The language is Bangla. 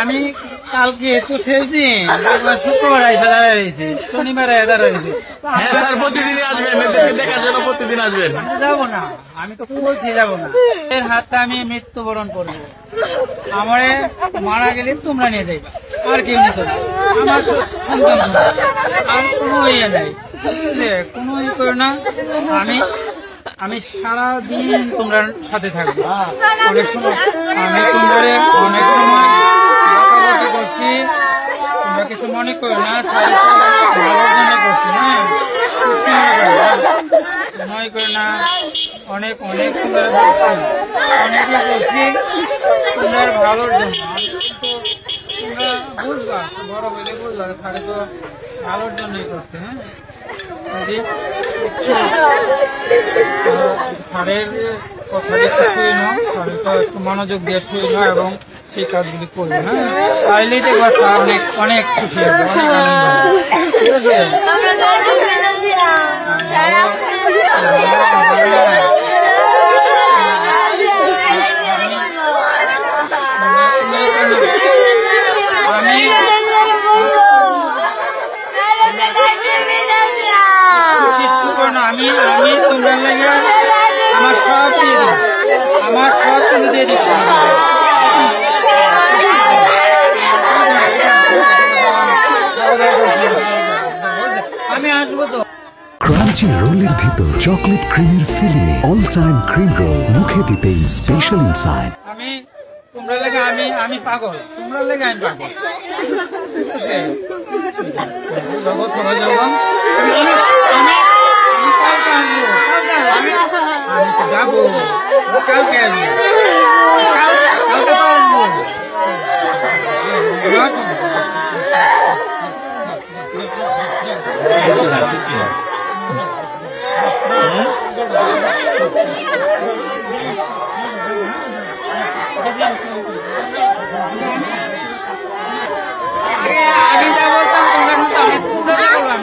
আমি কালকে তো শেষ দিন শুক্রবার এসে দাঁড়িয়েছি, শনিবার এসে দাঁড়িয়েছি। হ্যাঁ স্যার, প্রতিদিন আসবেন, দেখার জন্য প্রতিদিন আসবেন। যাবো না, আমি তো বলছি যাবো না। এর হাতটা আমি মৃত্যুবরণ করবো, আমারে মারা গেলে তোমরা নিয়ে যাইবা, আর কেউ নিত না। আমার সন্তান আর কোনো ইয়ে নাই, কোনো ই করো না। আমি সারাদিন তোমরা সাথে থাকবো। অনেক সময় আমি তোমরা অনেক সময় বকাবকি করছি, তোমরা কিছু মনে করো না, ভালোর জন্য করছি। হ্যাঁ, মনে করো না। অনেক অনেক তোমরা বলছি, অনেকে বলছি তোমরা ভালোর জন্য। তোমরা বুঝবা, বড় হইলে বুঝবা, তাহলে তো ভালোর জন্যই করছে। হ্যাঁ, স্যারের কথাটি শুই না, স্যারের তো একটু মনোযোগ দিয়ে শুই না এবং সেই কাজগুলি করবে। হ্যাঁ, তাইলেই দেখবা স্যার অনেক অনেক খুশি হবে, অনেক আনন্দ হবে। ঠিক আছে? আমি তোমরা লাগে আমার সব দিয়ে দিব, আমার সব কিছু দিয়ে দিব। আমি আসবো তো। ক্রাঞ্চি রোলের ভিতর চকলেট ক্রিমের filling, all time cream roll, মুখে দিতেই স্পেশাল ইনসাইড। আমি তোমরা লাগে আমি পাগল, তোমরা লাগে আমি পাগল। ঠিক আছে? সবাই যাবো। আমি তো যাবো, কালকে আসবো, কালকে তো আসবো। আমি যা বলতাম তোমরা মতো আমি তোমরা যা বললাম।